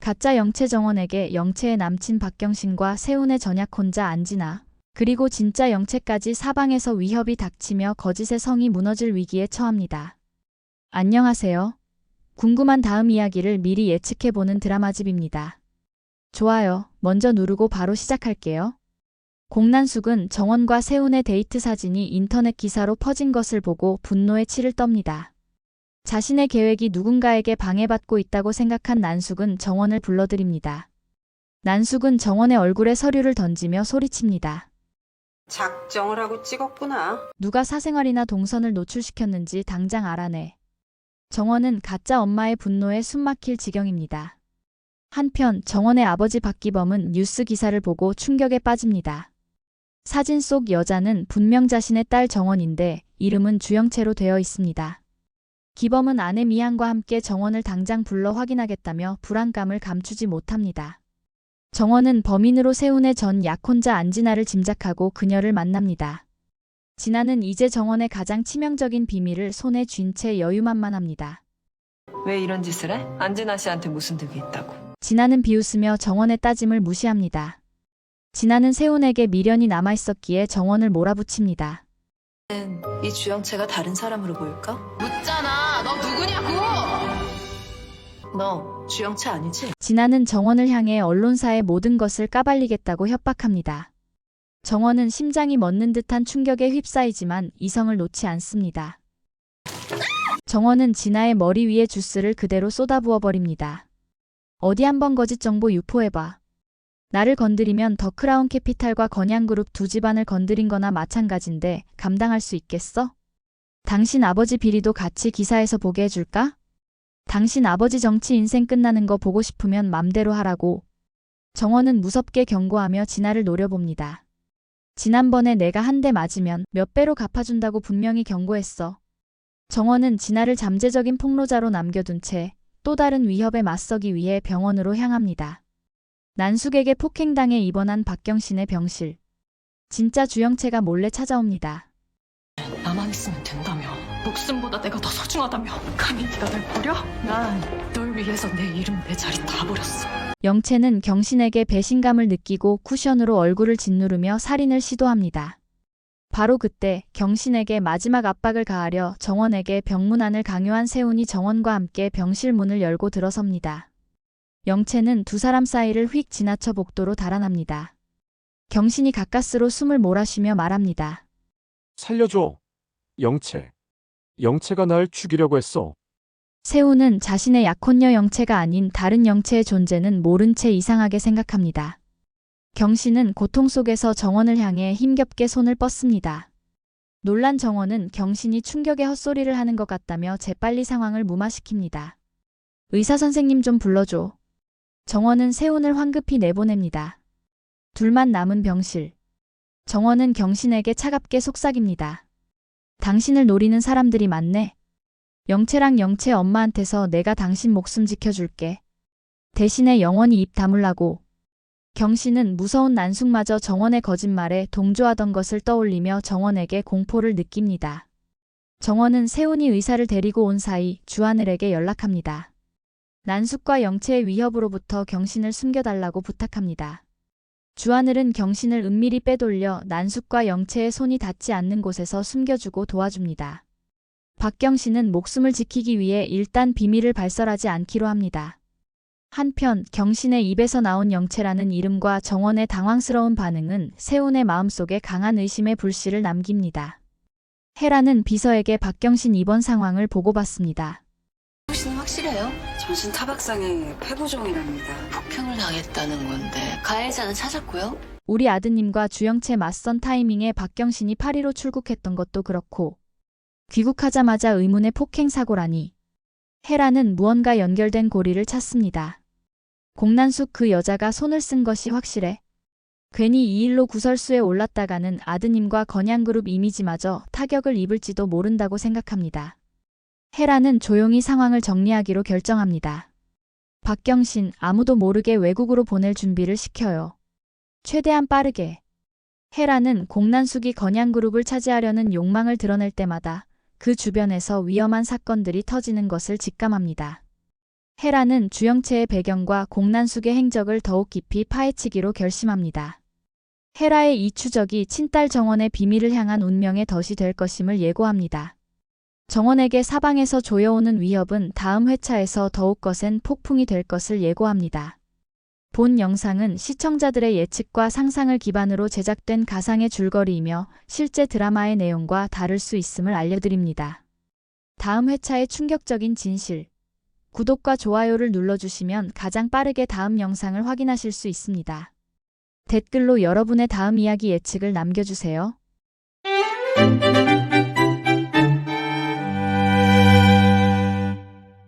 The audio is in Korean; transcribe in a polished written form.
가짜 영채 정원에게 영채의 남친 박경신과 세훈의 전약혼자 안진아, 그리고 진짜 영채까지 사방에서 위협이 닥치며 거짓의 성이 무너질 위기에 처합니다. 안녕하세요. 궁금한 다음 이야기를 미리 예측해보는 드라마집입니다. 좋아요 먼저 누르고 바로 시작할게요. 공난숙은 정원과 세훈의 데이트 사진이 인터넷 기사로 퍼진 것을 보고 분노에 치를 떱니다. 자신의 계획이 누군가에게 방해받고 있다고 생각한 난숙은 정원을 불러들입니다. 난숙은 정원의 얼굴에 서류를 던지며 소리칩니다. 작정을 하고 찍었구나. 누가 사생활이나 동선을 노출시켰는지 당장 알아내. 정원은 가짜 엄마의 분노에 숨막힐 지경입니다. 한편 정원의 아버지 박기범은 뉴스 기사를 보고 충격에 빠집니다. 사진 속 여자는 분명 자신의 딸 정원인데 이름은 주영채로 되어 있습니다. 기범은 아내 미향과 함께 정원을 당장 불러 확인하겠다며 불안감을 감추지 못합니다. 정원은 범인으로 세훈의 전 약혼자 안진아를 짐작하고 그녀를 만납니다. 진아는 이제 정원의 가장 치명적인 비밀을 손에 쥔 채 여유만만합니다. 왜 이런 짓을 해? 안진아 씨한테 무슨 득이 있다고. 진아는 비웃으며 정원의 따짐을 무시합니다. 진아는 세훈에게 미련이 남아있었기에 정원을 몰아붙입니다. 이 주영채가 다른 사람으로 보일까? 묻잖아. 너 누구냐고! 너 주영채 아니지? 진아는 정원을 향해 언론사의 모든 것을 까발리겠다고 협박합니다. 정원은 심장이 멎는 듯한 충격에 휩싸이지만 이성을 놓지 않습니다. 정원은 진아의 머리 위에 주스를 그대로 쏟아부어버립니다. 어디 한번 거짓 정보 유포해봐. 나를 건드리면 더 크라운 캐피탈과 건양그룹 두 집안을 건드린 거나 마찬가지인데 감당할 수 있겠어? 당신 아버지 비리도 같이 기사에서 보게 해줄까? 당신 아버지 정치 인생 끝나는 거 보고 싶으면 맘대로 하라고. 정원은 무섭게 경고하며 진아를 노려봅니다. 지난번에 내가 한 대 맞으면 몇 배로 갚아준다고 분명히 경고했어. 정원은 진아를 잠재적인 폭로자로 남겨둔 채 또 다른 위협에 맞서기 위해 병원으로 향합니다. 난숙에게 폭행당해 입원한 박경신의 병실. 진짜 주영채가 몰래 찾아옵니다. 나만 있으면 된다며. 목숨보다 내가 더 소중하다며. 감히 네가 날 버려? 난 널 위해서 내 이름 내 자리 다 버렸어. 영채는 경신에게 배신감을 느끼고 쿠션으로 얼굴을 짓누르며 살인을 시도합니다. 바로 그때 경신에게 마지막 압박을 가하려 정원에게 병문안을 강요한 세훈이 정원과 함께 병실 문을 열고 들어섭니다. 영채는 두 사람 사이를 휙 지나쳐 복도로 달아납니다. 경신이 가까스로 숨을 몰아쉬며 말합니다. 살려줘. 영채. 영채가 날 죽이려고 했어. 세훈은 자신의 약혼녀 영채가 아닌 다른 영채의 존재는 모른 채 이상하게 생각합니다. 경신은 고통 속에서 정원을 향해 힘겹게 손을 뻗습니다. 놀란 정원은 경신이 충격에 헛소리를 하는 것 같다며 재빨리 상황을 무마시킵니다. 의사 선생님 좀 불러줘. 정원은 세훈을 황급히 내보냅니다. 둘만 남은 병실. 정원은 경신에게 차갑게 속삭입니다. 당신을 노리는 사람들이 많네. 영채랑 영채 엄마한테서 내가 당신 목숨 지켜줄게. 대신에 영원히 입 다물라고. 경신은 무서운 난숙마저 정원의 거짓말에 동조하던 것을 떠올리며 정원에게 공포를 느낍니다. 정원은 세훈이 의사를 데리고 온 사이 주하늘에게 연락합니다. 난숙과 영채의 위협으로부터 경신을 숨겨달라고 부탁합니다. 주하늘은 경신을 은밀히 빼돌려 난숙과 영채의 손이 닿지 않는 곳에서 숨겨주고 도와줍니다. 박경신은 목숨을 지키기 위해 일단 비밀을 발설하지 않기로 합니다. 한편 경신의 입에서 나온 영채라는 이름과 정원의 당황스러운 반응은 세훈의 마음속에 강한 의심의 불씨를 남깁니다. 헤라는 비서에게 박경신 입원 상황을 보고받습니다. 혹시는 확실해요? 정신 타박상의 폐부종이랍니다. 폭행을 당했다는 건데 가해자는 찾았고요. 우리 아드님과 주영채 맞선 타이밍에 박경신이 파리로 출국했던 것도 그렇고 귀국하자마자 의문의 폭행 사고라니. 헤라는 무언가 연결된 고리를 찾습니다. 공난숙 그 여자가 손을 쓴 것이 확실해. 괜히 이 일로 구설수에 올랐다가는 아드님과 건양그룹 이미지마저 타격을 입을지도 모른다고 생각합니다. 헤라는 조용히 상황을 정리하기로 결정합니다. 박경신 아무도 모르게 외국으로 보낼 준비를 시켜요. 최대한 빠르게. 헤라는 공난숙이 건양그룹을 차지하려는 욕망을 드러낼 때마다 그 주변에서 위험한 사건들이 터지는 것을 직감합니다. 헤라는 주영채의 배경과 공난숙의 행적을 더욱 깊이 파헤치기로 결심합니다. 헤라의 이 추적이 친딸 정원의 비밀을 향한 운명의 덫이 될 것임을 예고합니다. 정원에게 사방에서 조여오는 위협은 다음 회차에서 더욱 거센 폭풍이 될 것을 예고합니다. 본 영상은 시청자들의 예측과 상상을 기반으로 제작된 가상의 줄거리이며 실제 드라마의 내용과 다를 수 있음을 알려드립니다. 다음 회차의 충격적인 진실. 구독과 좋아요를 눌러주시면 가장 빠르게 다음 영상을 확인하실 수 있습니다. 댓글로 여러분의 다음 이야기 예측을 남겨주세요.